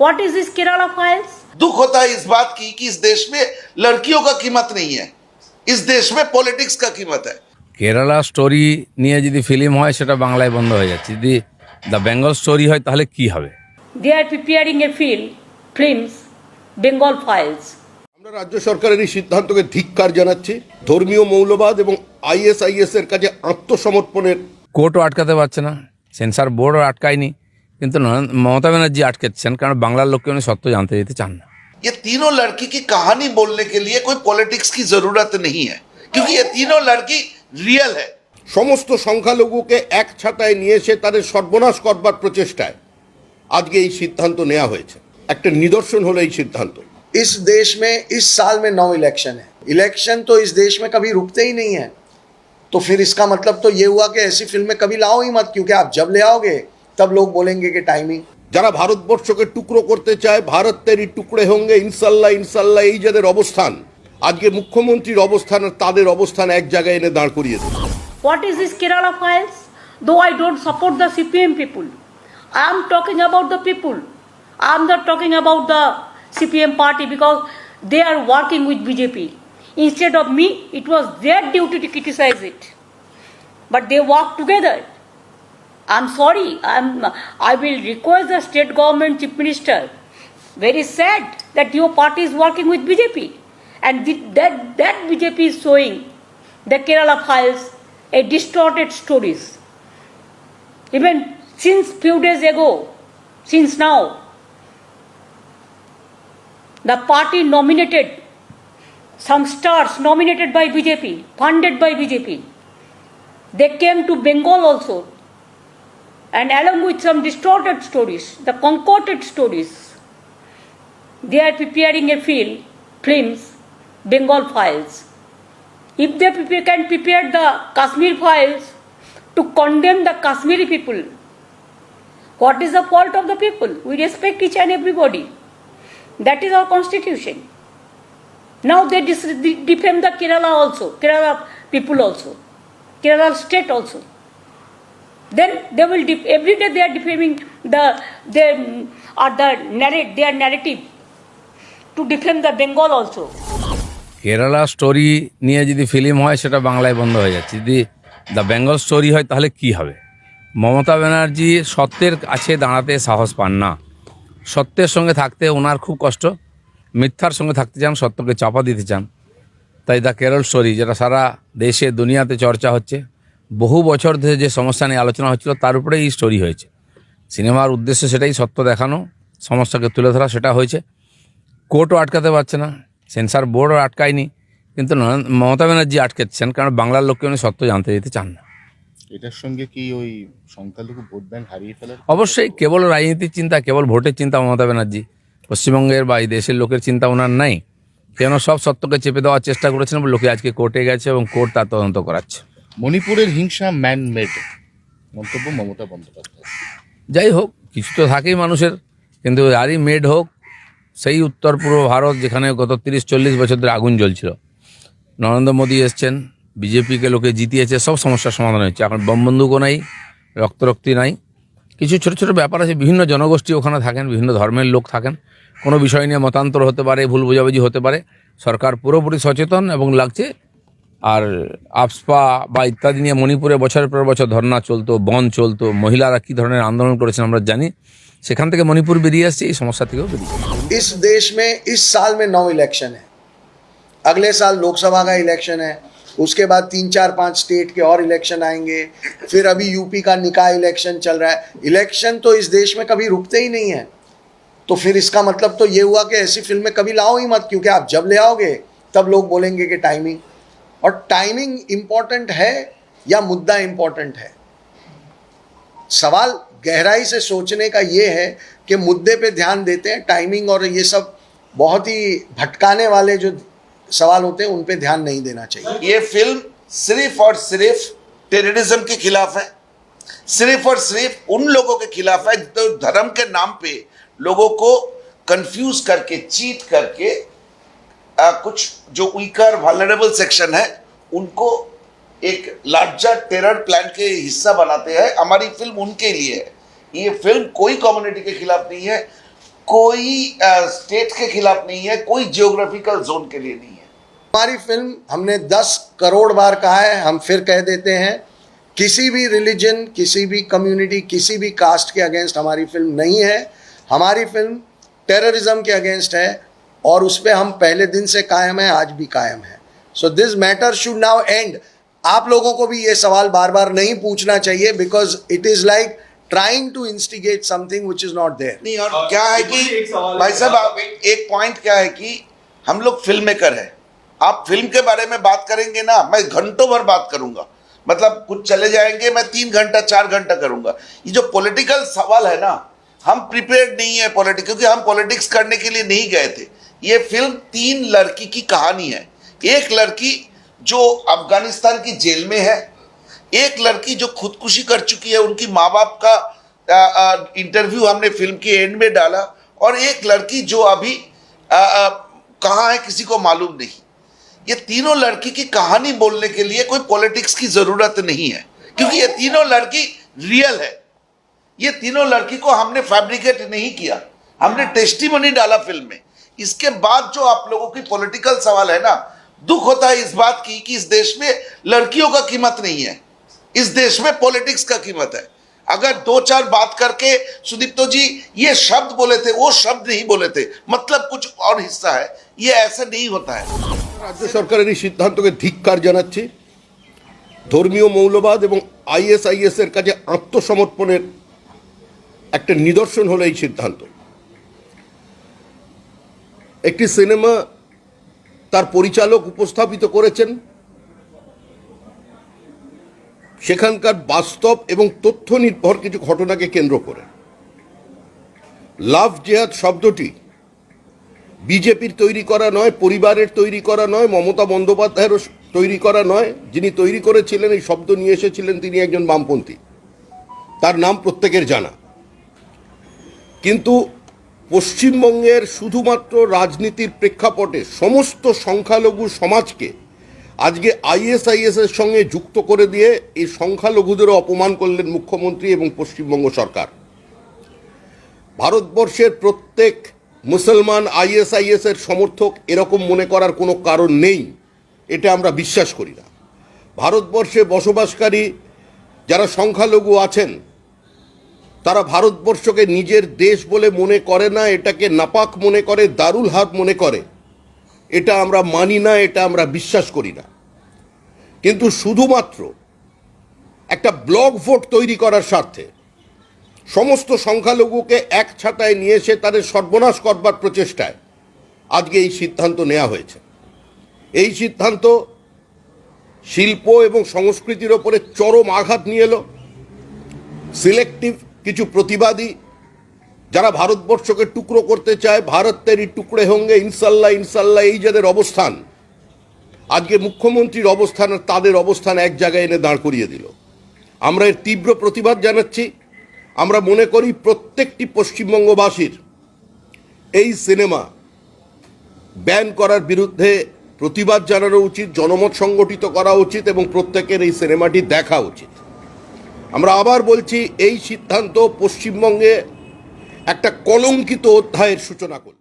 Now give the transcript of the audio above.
What is this Kerala files? दुख होता है इस बात की कि इस देश में लड़कियों का कीमत नहीं है, इस देश में पॉलिटिक्स का कीमत है। কেরালা স্টোরি নিয়ে যদি ফিল্ম হয় সেটা বাংলায় বন্ধ হয়ে যাচ্ছে, যদি দ্য বেঙ্গল স্টোরি হয় তাহলে কি হবে? They are preparing a films, Bengal files. আমরা রাজ্য সরকারের এই সিদ্ধান্তকে ধিক্কার জানাচ্ছি। ধর্মীয় মৌলবাদ এবং আইএসআইএস এর কাছে আত্মসমর্পণের কোর্টও আটকাতে পারছে না, সেন্সার বোর্ডও আটকায়নি, কিন্তু মমতা ব্যানার্জি আটকেছেন কারণ বাংলার লোককে উনি সত্য জানতে দিতে চান না। ये तीनों लड़की की कहानी बोलने के लिए कोई पॉलिटिक्स की जरूरत नहीं है, क्योंकि ये तीनों लड़की रियल है। সমস্ত সংখ্যালঘুকে এক ছাতায় নিয়ে এসে তাদের সর্বনাশ করবার প্রচেষ্টায় আজকে এই সিদ্ধান্ত নেওয়া হয়েছে। একটা নিদর্শন হলো এই সিদ্ধান্ত। इस देश में इस साल में 9 इलेक्शन है। इलेक्शन तो इस देश में कभी रुकते ही नहीं है, तो फिर इसका मतलब तो ये हुआ कि ऐसी फिल्में कभी लाओ ही मत, क्योंकि आप जब ले आओगे तब लोग बोलेंगे कि टाइमिंग। যারা ভারতবর্ষকে টুকরো করতে চায়, ভারত তেরি টুকরে হোঙ্গে ইনশাল্লাহ ইনশাল্লাহ, এই যাদের অবস্থান, আজকে মুখ্যমন্ত্রীর অবস্থান আর তাদের অবস্থান এক জায়গায় এনে দাঁড় করিয়ে দেবে। What is this Kerala files? Though I don't support the CPM people, I am talking about the people. I am not talking about the CPM party because they are working with BJP. Instead of me, it was their duty to criticize it. But they work together. I'm sorry. I will request the state government chief minister. Very sad that your party is working with BJP, and that BJP is showing the Kerala files a distorted stories. Even since few days ago, since now, the party nominated some stars nominated by BJP, funded by BJP. They came to Bengal also, and along with some distorted stories, the concocted stories, they are preparing a films, Bengal files. If they can prepare the Kashmir files to condemn the Kashmiri people, what is the fault of the people? We respect each and everybody. That is our constitution. Now they defame the Kerala also, Kerala people also, Kerala state also. Then they will every day they are defaming their narrative to defame the Bengal also. Kerala story নিয়ে যদি film হয় সেটা বাংলায় বন্ধ হয়ে যাচ্ছে, যদি the Bengal story হয় তাহলে কি হবে? মমতা ব্যানার্জি সত্যের কাছে দাঁড়াতে সাহস পান না, সত্যের সঙ্গে থাকতে ওনার খুব কষ্ট, মিথ্যার সঙ্গে থাকতে চান, সত্যকে চাপা দিতে চান। তাই দ্য কেরল স্টোরি, যেটা সারা দেশে দুনিয়াতে চর্চা হচ্ছে, বহু বছর ধরে যে সমস্যা নিয়ে আলোচনা হচ্ছিল তার উপরে এই স্টোরি হয়েছে। সিনেমার উদ্দেশ্য সেটাই, সত্য দেখানো, সমস্যাকে তুলে ধরা, সেটা হয়েছে। কোর্টও আটকাতে পারছে না, সেন্সার বোর্ডও আটকায়নি, কিন্তু মমতা ব্যানার্জি আটকেছেন কারণ বাংলার লোককে উনি সত্য জানতে দিতে চান না। এটার সঙ্গে কি ওই সংখ্যালঘু ভোট ব্যাংক হারিয়ে ফেলার? অবশ্যই, কেবল রাজনীতির চিন্তা, কেবল ভোটের চিন্তা মমতা ব্যানার্জি, পশ্চিমবঙ্গের বা এই দেশের লোকের চিন্তা ওনার নাই। কেন সব সত্যকে চেপে দেওয়ার চেষ্টা করেছেন, লোকে আজকে কোর্টে গেছে এবং কোর্ট তার তদন্ত করাচ্ছে। মণিপুরের হিংসা ম্যান মেড মন্তব্য মমতা বন্দ্যোপাধ্যায়। যাই হোক, কিছু তো থাকেই মানুষের, কিন্তু আরই মেড হোক সেই উত্তর পূর্ব ভারত যেখানে গত 30-40 বছর ধরে আগুন জ্বলছিল, নরেন্দ্র মোদী এসছেন, বিজেপিকে লোকে জিতিয়েছে, সব সমস্যার সমাধান হচ্ছে। এখন বমবন্দুকও নাই, রক্তরক্তি নাই, কিছু ছোটো ছোটো ব্যাপার আছে। বিভিন্ন জনগোষ্ঠী ওখানে থাকেন, বিভিন্ন ধর্মের লোক থাকেন, কোনো বিষয় নিয়ে মতান্তর হতে পারে, ভুল বোঝাবুঝি হতে পারে। সরকার পুরোপুরি সচেতন এবং লাগছে। আর আফস্পা বা ইত্যাদি নিয়ে মণিপুরে বছরের পর বছর ধর্না চলতো, বন্ধ চলতো, মহিলারা কী ধরনের আন্দোলন করেছেন আমরা জানি। সেখান থেকে মণিপুর বেরিয়ে আসছে, এই সমস্যা থেকেও বেরিয়ে। इस देश में इस साल में 9 इलेक्शन है। अगले साल लोकसभा का इलेक्शन है, उसके बाद 3-4-5 स्टेट के और इलेक्शन आएंगे, फिर अभी यूपी का निकाय इलेक्शन चल रहा है। इलेक्शन तो इस देश में कभी रुकते ही नहीं है, तो फिर इसका मतलब तो ये हुआ कि ऐसी फिल्में कभी लाओ ही मत, क्योंकि आप जब ले आओगे तब लोग बोलेंगे कि टाइमिंग। और टाइमिंग इम्पॉर्टेंट है या मुद्दा इम्पॉर्टेंट है? सवाल गहराई से सोचने का ये है कि मुद्दे पे ध्यान देते हैं, टाइमिंग और ये सब बहुत ही भटकाने वाले जो सवाल होते हैं उन पे ध्यान नहीं देना चाहिए। ये फिल्म सिर्फ और सिर्फ टेररिज्म के खिलाफ है, सिर्फ और सिर्फ उन लोगों के खिलाफ है जो धर्म के नाम पे लोगों को कंफ्यूज करके, चीट करके कुछ जो वीकर वल्नरेबल सेक्शन है उनको एक लार्जर टेरर प्लान के हिस्सा बनाते हैं। हमारी फिल्म उनके लिए है। ये फिल्म कोई कम्युनिटी के खिलाफ नहीं है। कोई स्टेट के खिलाफ नहीं है, कोई जियोग्राफिकल जोन के लिए नहीं है। हमारी फिल्म, हमने 10 करोड़ बार कहा है, हम फिर कह देते हैं, किसी भी रिलीजन, किसी भी कम्युनिटी, किसी भी कास्ट के अगेंस्ट हमारी फिल्म नहीं है। हमारी फिल्म टेररिज्म के अगेंस्ट है और उस पर हम पहले दिन से कायम है, आज भी कायम है। So this matter should now and. आप लोगों को भी ये सवाल बार बार नहीं पूछना चाहिए, because it is like trying to instigate something which is not there. नहीं, और क्या है कि भाई साहब, आप एक पॉइंट क्या है कि हम लोग फिल्म मेकर हैं। आप फिल्म के बारे में बात करेंगे ना, मैं घंटों भर बात करूंगा, मतलब कुछ चले जाएंगे, मैं 3 घंटा 4 घंटा करूंगा। ये जो पॉलिटिकल सवाल है ना, हम प्रिपेयर्ड नहीं है पॉलिटिक्स, क्योंकि हम पॉलिटिक्स करने के लिए नहीं गए थे। ये फिल्म 3 लड़की की कहानी है। एक लड़की जो अफगानिस्तान की जेल में है, एक लड़की जो खुदकुशी कर चुकी है, उनकी माँ बाप का इंटरव्यू हमने फिल्म के एंड में डाला, और एक लड़की जो अभी कहाँ है किसी को मालूम नहीं। ये तीनों लड़की की कहानी बोलने के लिए कोई पॉलिटिक्स की जरूरत नहीं है, क्योंकि ये तीनों लड़की रियल है। ये तीनों लड़की को हमने फैब्रिकेट नहीं किया, हमने टेस्टिमनी डाला फिल्म में। इसके बाद जो आप लोगों की पॉलिटिकल सवाल है ना, दुख होता है इस बात की कि इस देश में लड़कियों का कीमत नहीं है, इस देश में पॉलिटिक्स का कीमत है। अगर 2-4 बात करके सुदीप्तो जी ये शब्द बोले थे, वो शब्द नहीं बोले थे, मतलब कुछ और हिस्सा है, ये ऐसा नहीं होता है। রাজ্য সরকারের এই সিদ্ধান্তকে ধিক্কার জানাচ্ছি। ধর্মীয় মৌলবাদ এবং আইএসআইএস এর কাছে আত্মসমর্পণের একটা নিদর্শন হলো এই সিদ্ধান্ত। একটি সিনেমা তার পরিচালক উপস্থাপিত করেছেন সেখানকার বাস্তব এবং তথ্য নির্ভর কিছু ঘটনাকে কেন্দ্র করে। লাভ জেহাদ শব্দটি বিজেপির তৈরি করা নয়, পরিবারের তৈরি করা নয়, মমতা বন্দ্যোপাধ্যায়েরও তৈরি করা নয়। যিনি তৈরি করেছিলেন, এই শব্দ নিয়ে এসেছিলেন, তিনি একজন বামপন্থী, তার নাম প্রত্যেকের জানা। কিন্তু পশ্চিমবঙ্গের শুধুমাত্র রাজনীতির প্রেক্ষাপটে সমস্ত সংখ্যালঘু সমাজকে আজকে আইএসআইএস এর সঙ্গে যুক্ত করে দিয়ে এই সংখ্যালঘুদেরও অপমান করলেন মুখ্যমন্ত্রী এবং পশ্চিমবঙ্গ সরকার। ভারতবর্ষের প্রত্যেক মুসলমান আইএসআইএস এর সমর্থক এরকম মনে করার কোনো কারণ নেই, এটা আমরা বিশ্বাস করি না। ভারতবর্ষে বসবাসকারী যারা সংখ্যালঘু আছেন তারা ভারতবর্ষকে নিজের দেশ বলে মনে করে না, এটাকে নাপাক মনে করে, দারুল হার্ব মনে করে। এটা আমরা মানি না, এটা আমরা বিশ্বাস করি না। কিন্তু শুধুমাত্র একটা ব্লক ভোট তৈরি করার স্বার্থে সমস্ত সংখ্যালঘুকে এক ছাতায় নিয়ে এসে তাদের সর্বনাশ করবার প্রচেষ্টায় আজকে এই সিদ্ধান্ত নেওয়া হয়েছে। এই সিদ্ধান্ত শিল্প এবং সংস্কৃতির ওপরে চরম আঘাত নিয়ে এলো। সিলেক্টিভ কিছু প্রতিবাদী যারা ভারতবর্ষকে টুকরো করতে চায়, ভারত তেরি টুকরে হোঙ্গে ইনশাল্লাহ ইনশাল্লাহ, এই যাদের অবস্থান, আজকে মুখ্যমন্ত্রীর অবস্থান আর তাদের অবস্থান এক জায়গায় এনে দাঁড় করিয়ে দিল। আমরা এর তীব্র প্রতিবাদ জানাচ্ছি। আমরা মনে করি প্রত্যেকটি পশ্চিমবঙ্গবাসীর এই সিনেমা ব্যান করার বিরুদ্ধে প্রতিবাদ জানানো উচিত, জনমত সংগঠিত করা উচিত এবং প্রত্যেকের এই সিনেমাটি দেখা উচিত। আমরা আবার বলছি, এই সিদ্ধান্ত পশ্চিমবঙ্গে একটা কলঙ্কিত অধ্যায়ের সূচনা করল।